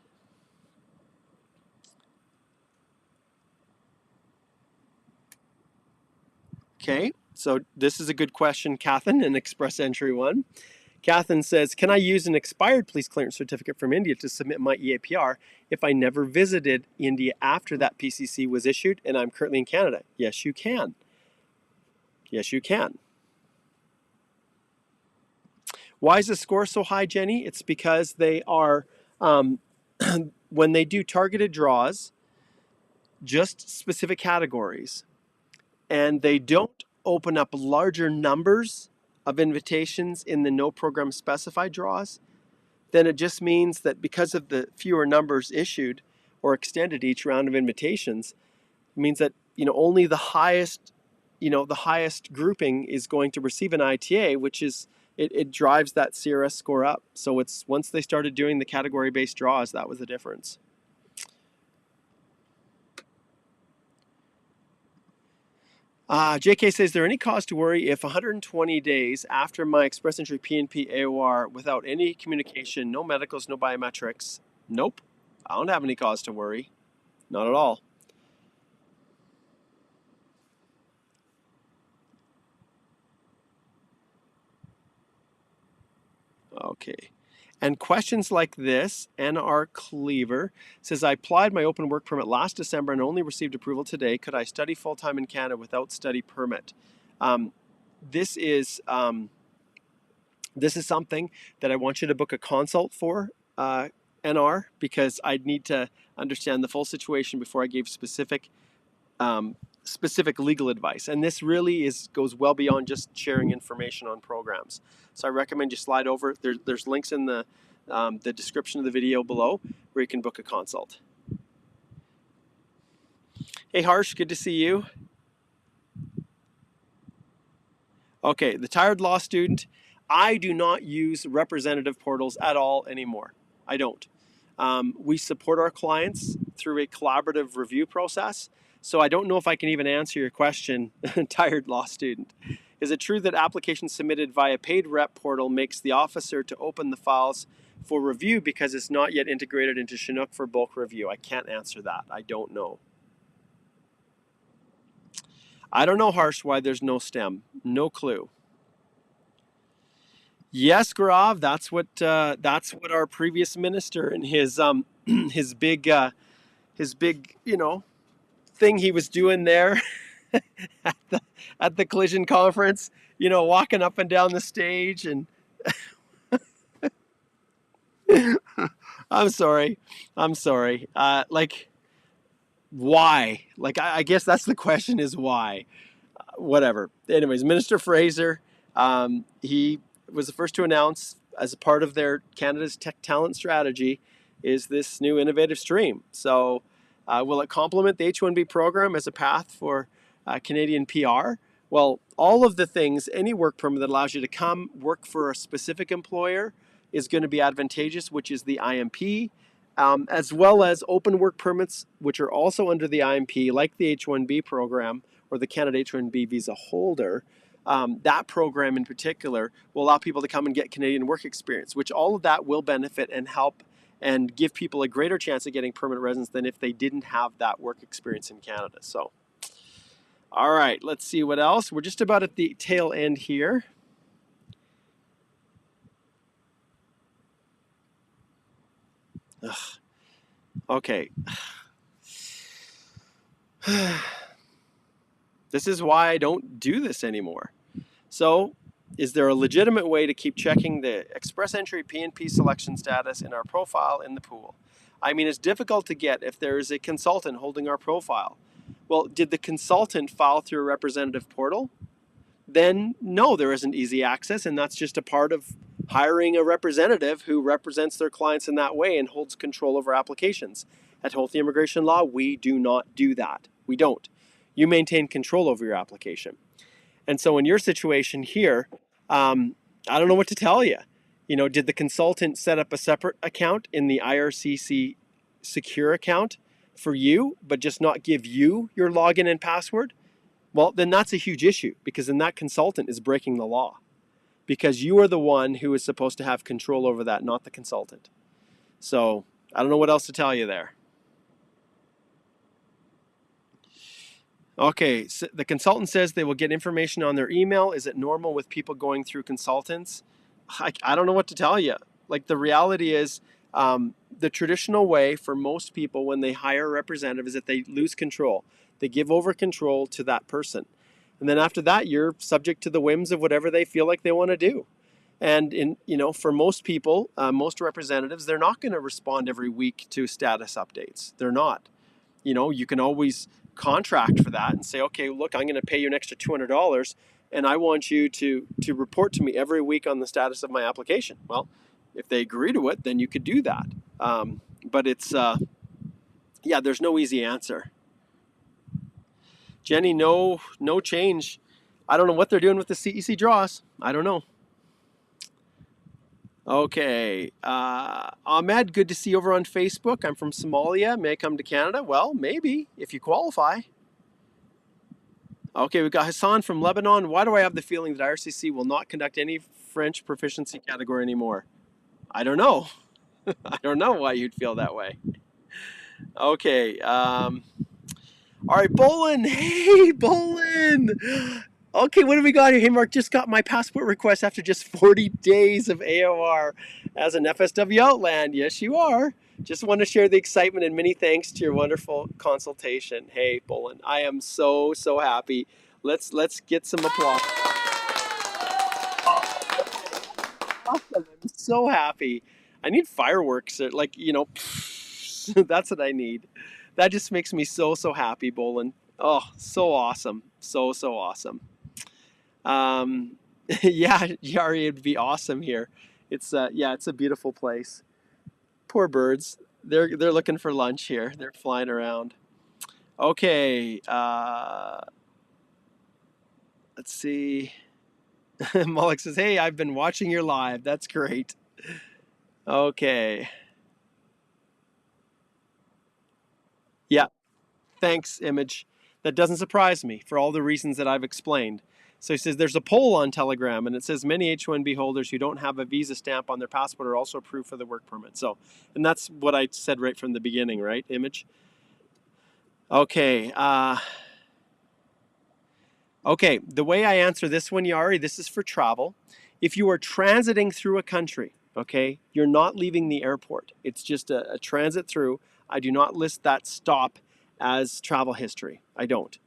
Okay, so this is a good question, Catherine, in Express Entry 1. Catherine says, can I use an expired police clearance certificate from India to submit my EAPR if I never visited India after that PCC was issued and I'm currently in Canada? Yes, you can. Yes, you can. Why is the score so high, Jenny? It's because they are, when they do targeted draws, just specific categories, and they don't open up larger numbers of invitations in the no program specified draws, then it just means that because of the fewer numbers issued or extended each round of invitations, it means that only the highest grouping is going to receive an ITA, which is it drives that CRS score up. So it's once they started doing the category based draws, that was the difference. JK says, is there any cause to worry if 120 days after my express entry PNP AOR without any communication, no medicals, no biometrics? Nope. I don't have any cause to worry. Not at all. Okay. And questions like this, NR Cleaver says, I applied my open work permit last December and only received approval today. Could I study full-time in Canada without study permit? This is something that I want you to book a consult for, NR because I'd need to understand the full situation before I gave specific legal advice. And this really goes well beyond just sharing information on programs. So I recommend you slide over. There's links in the description of the video below where you can book a consult. Hey Harsh, good to see you. Okay, the tired law student. I do not use representative portals at all anymore. I don't. We support our clients through a collaborative review process. So I don't know if I can even answer your question, tired law student. Is it true that applications submitted via paid rep portal makes the officer to open the files for review because it's not yet integrated into Chinook for bulk review? I can't answer that. I don't know. I don't know, Harsh, why there's no stem. No clue. Yes, Grav, that's what our previous minister and his big thing he was doing there at the collision conference, walking up and down the stage and I'm sorry. Like why? Like I guess that's the question is why. Whatever. Anyways, Minister Fraser, he was the first to announce as a part of their Canada's tech talent strategy is this new innovative stream. So will it complement the H-1B program as a path for Canadian PR? Well, all of the things, any work permit that allows you to come work for a specific employer is going to be advantageous, which is the IMP, as well as open work permits, which are also under the IMP, like the H-1B program or the Canada H-1B visa holder. That program in particular will allow people to come and get Canadian work experience, which all of that will benefit and help and give people a greater chance of getting permanent residence than if they didn't have that work experience in Canada. So, all right, let's see what else. We're just about at the tail end here. Ugh. Okay. This is why I don't do this anymore. So, is there a legitimate way to keep checking the express entry P&P selection status in our profile in the pool? I mean, it's difficult to get if there is a consultant holding our profile. Well, did the consultant file through a representative portal? Then no, there isn't easy access, and that's just a part of hiring a representative who represents their clients in that way and holds control over applications. At Holthe Immigration Law, we do not do that. We don't. You maintain control over your application. And so in your situation here, I don't know what to tell you. Did the consultant set up a separate account in the IRCC secure account for you, but just not give you your login and password? Well, then that's a huge issue because then that consultant is breaking the law because you are the one who is supposed to have control over that, not the consultant. So I don't know what else to tell you there. Okay, so the consultant says they will get information on their email. Is it normal with people going through consultants? I don't know what to tell you. Like the reality is the traditional way for most people when they hire a representative is that they lose control. They give over control to that person. And then after that, you're subject to the whims of whatever they feel like they want to do. And for most people, most representatives, they're not going to respond every week to status updates. They're not. You can always contract for that and say, okay, look, I'm going to pay you an extra $200 and I want you to report to me every week on the status of my application. Well, if they agree to it, then you could do that. But it's, there's no easy answer. Jenny, no change. I don't know what they're doing with the CEC draws. I don't know. Okay, Ahmed, good to see you over on Facebook. I'm from Somalia. May I come to Canada? Well, maybe, if you qualify. Okay, we've got Hassan from Lebanon. Why do I have the feeling that IRCC will not conduct any French proficiency category anymore? I don't know. I don't know why you'd feel that way. Okay, all right, Bolin. Hey, Bolin. Okay, what do we got here? Hey, Mark, just got my passport request after just 40 days of AOR as an FSW Outland. Yes, you are. Just want to share the excitement and many thanks to your wonderful consultation. Hey, Bolin, I am so happy. Let's get some applause. Awesome. I'm so happy. I need fireworks, like, that's what I need. That just makes me so, so happy, Bolin. Oh, so awesome. So, so awesome. Um, yeah, Yari, it'd be awesome here. Yeah, it's a beautiful place. Poor birds. They're looking for lunch here. They're flying around. Okay, let's see. Malik says, "Hey, I've been watching your live. That's great." Okay. Yeah, thanks, Image. That doesn't surprise me for all the reasons that I've explained. So he says there's a poll on Telegram, and it says many H-1B holders who don't have a visa stamp on their passport are also approved for the work permit. So, and that's what I said right from the beginning, right, Image? Okay. Okay, the way I answer this one, Yari, this is for travel. If you are transiting through a country, okay, you're not leaving the airport. It's just a transit through. I do not list that stop as travel history. I don't.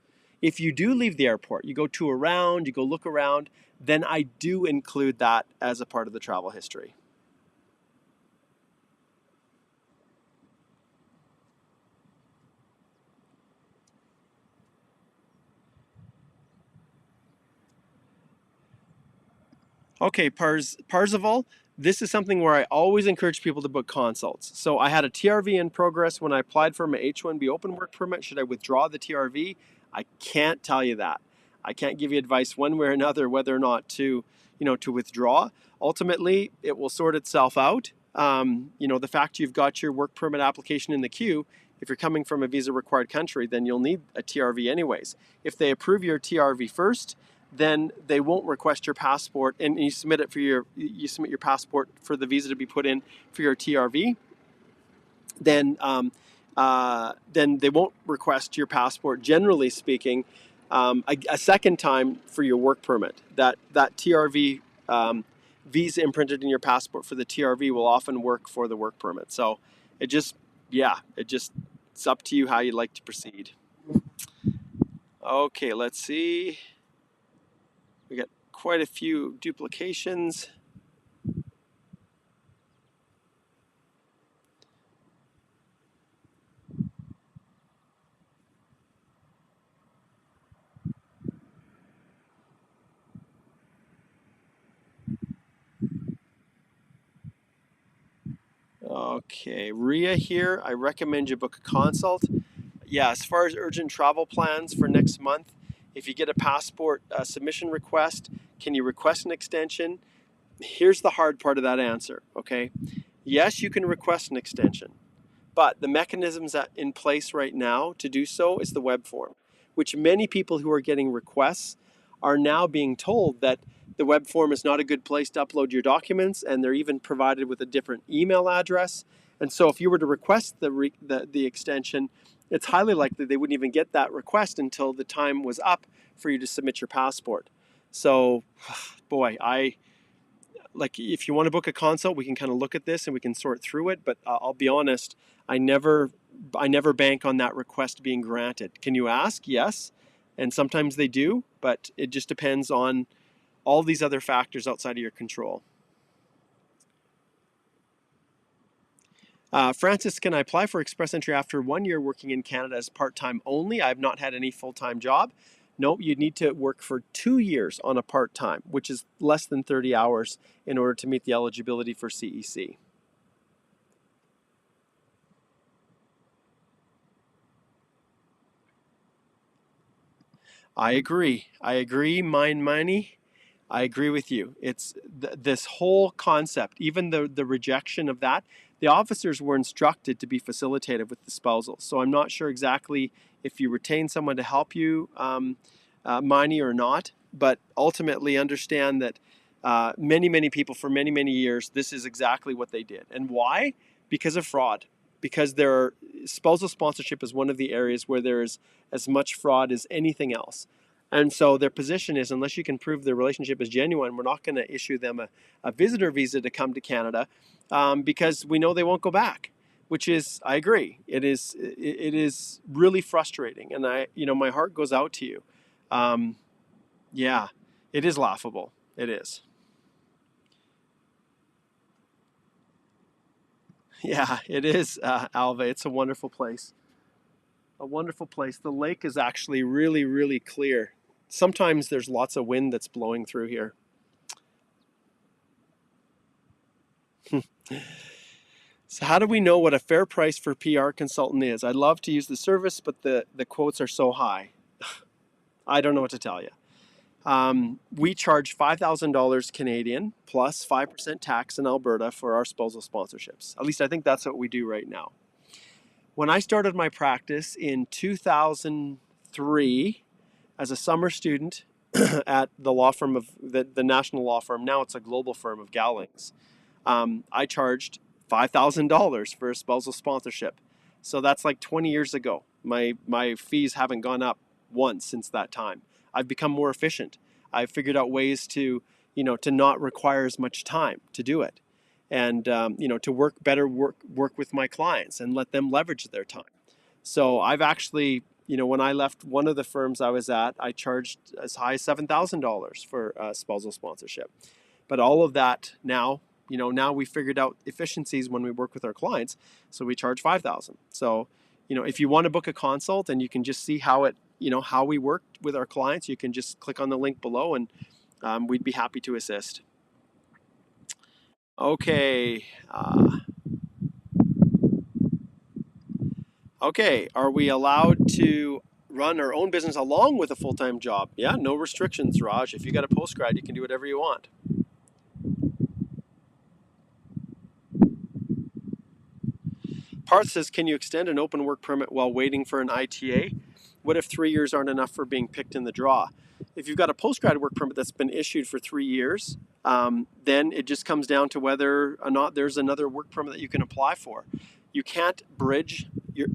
If you do leave the airport, you go tour around, you go look around, then I do include that as a part of the travel history. Okay, Parzival, this is something where I always encourage people to book consults. So I had a TRV in progress when I applied for my H-1B open work permit. Should I withdraw the TRV? I can't tell you that. I can't give you advice one way or another whether or not to, to withdraw. Ultimately, it will sort itself out. The fact you've got your work permit application in the queue, if you're coming from a visa required country, then you'll need a TRV anyways. If they approve your TRV first, then they won't request your passport, and you submit your passport for the visa to be put in for your TRV. Then they won't request your passport, generally speaking, a second time for your work permit. That TRV visa imprinted in your passport for the TRV will often work for the work permit. So it's up to you how you'd like to proceed. Okay, let's see. We got quite a few duplications. Okay, Ria here. I recommend you book a consult. Yeah, as far as urgent travel plans for next month, if you get a passport submission request, can you request an extension? Here's the hard part of that answer, okay? Yes, you can request an extension, but the mechanisms that in place right now to do so is the web form, which many people who are getting requests are now being told that the web form is not a good place to upload your documents, and they're even provided with a different email address. And so if you were to request the extension, it's highly likely they wouldn't even get that request until the time was up for you to submit your passport. So, boy, if you want to book a consult, we can kind of look at this and we can sort through it. But I'll be honest, I never bank on that request being granted. Can you ask? Yes, and sometimes they do, but it just depends on all these other factors outside of your control. Francis, can I apply for express entry after 1 year working in Canada as part-time only? I have not had any full-time job. No, you'd need to work for 2 years on a part-time, which is less than 30 hours in order to meet the eligibility for CEC. I agree. Mine money. I agree with you. It's this whole concept, even the rejection of that, the officers were instructed to be facilitated with disposal. So I'm not sure exactly if you retain someone to help you, Miney, or not, but ultimately understand that many people for many years, this is exactly what they did. And why? Because of fraud. Because spousal sponsorship is one of the areas where there is as much fraud as anything else. And so their position is, unless you can prove the relationship is genuine, we're not going to issue them a visitor visa to come to Canada, because we know they won't go back. Which is, I agree, it is really frustrating, and my heart goes out to you. Yeah, it is laughable. It is. Yeah, it is, Alva. It's a wonderful place. A wonderful place. The lake is actually really, really clear. Sometimes there's lots of wind that's blowing through here. So how do we know what a fair price for PR consultant is? I'd love to use the service, but the quotes are so high. I don't know what to tell you. We charge $5,000 Canadian plus 5% tax in Alberta for our spousal sponsorships. At least I think that's what we do right now. When I started my practice in 2003 as a summer student at the law firm of the national law firm, now it's a global firm of Gowlings, I charged $5,000 for a spousal sponsorship. So that's like 20 years ago. My fees haven't gone up once since that time. I've become more efficient. I've figured out ways to not require as much time to do it, and to work with my clients and let them leverage their time. So I've actually, when I left one of the firms I was at, I charged as high as $7,000 for spousal sponsorship. But all of that now, now we figured out efficiencies when we work with our clients, so we charge $5,000. So, if you want to book a consult and you can just see how we work with our clients, you can just click on the link below, and we'd be happy to assist. Okay. Okay. Are we allowed to run our own business along with a full-time job? Yeah, no restrictions, Raj. If you got a postgrad, you can do whatever you want. Parth says, can you extend an open work permit while waiting for an ITA? What if 3 years aren't enough for being picked in the draw? If you've got a postgrad work permit that's been issued for 3 years, then it just comes down to whether or not there's another work permit that you can apply for. You can't bridge your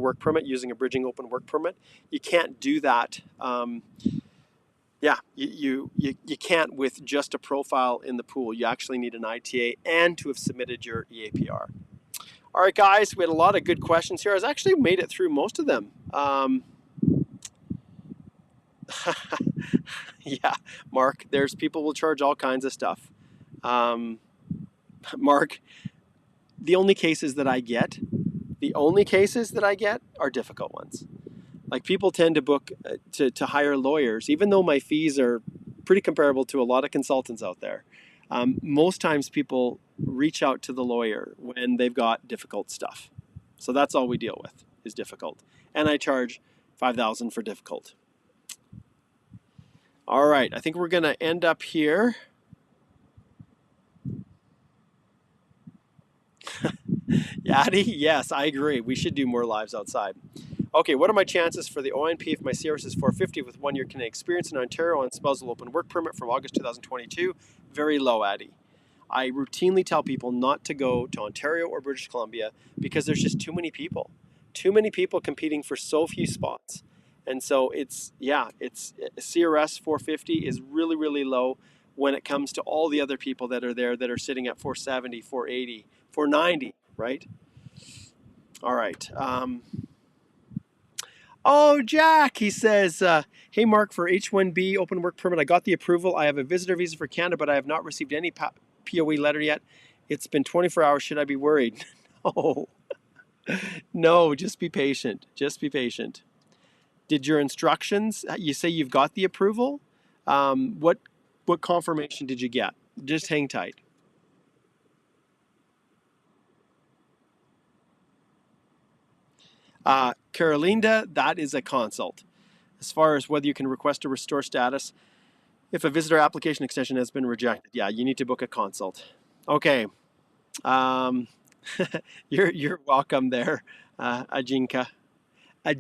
work permit using a bridging open work permit. You can't do that. You can't with just a profile in the pool. You actually need an ITA and to have submitted your EAPR. All right, guys, we had a lot of good questions here. I actually made it through most of them. Yeah, Mark, there's people will charge all kinds of stuff. Mark, the only cases that I get are difficult ones. Like, people tend to book to hire lawyers, even though my fees are pretty comparable to a lot of consultants out there. Most times people reach out to the lawyer when they've got difficult stuff. So that's all we deal with is difficult. And I charge $5,000 for difficult. All right, I think we're going to end up here. Yadi, yes, I agree. We should do more lives outside. Okay, what are my chances for the ONP if my CRS is 450 with 1 year Canadian experience in Ontario on spousal open work permit from August 2022? Very low, Addy. I routinely tell people not to go to Ontario or British Columbia because there's just too many people competing for so few spots. And so it's CRS 450 is really, really low when it comes to all the other people that are there that are sitting at 470, 480, 490, right? All right. Oh, Jack, he says, hey, Mark, for H-1B open work permit, I got the approval. I have a visitor visa for Canada, but I have not received any POE letter yet. It's been 24 hours. Should I be worried? No, just be patient. Just be patient. Did your instructions, you say you've got the approval? What confirmation did you get? Just hang tight. Carolinda, that is a consult. As far as whether you can request to restore status, if a visitor application extension has been rejected, yeah, you need to book a consult. Okay. You're welcome there, Ajinkya. I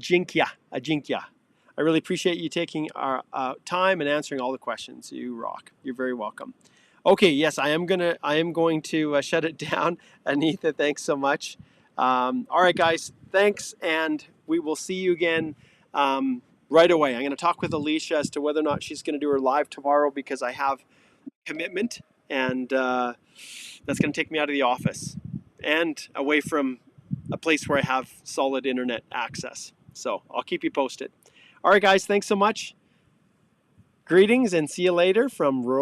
really appreciate you taking our time and answering all the questions. You rock. You're very welcome. Okay, yes, I am going to shut it down. Anitha, thanks so much. All right, guys, thanks, and we will see you again right away. I'm going to talk with Alicia as to whether or not she's going to do her live tomorrow because I have commitment, and that's going to take me out of the office and away from a place where I have solid internet access. So I'll keep you posted. All right, guys, thanks so much. Greetings and see you later from rural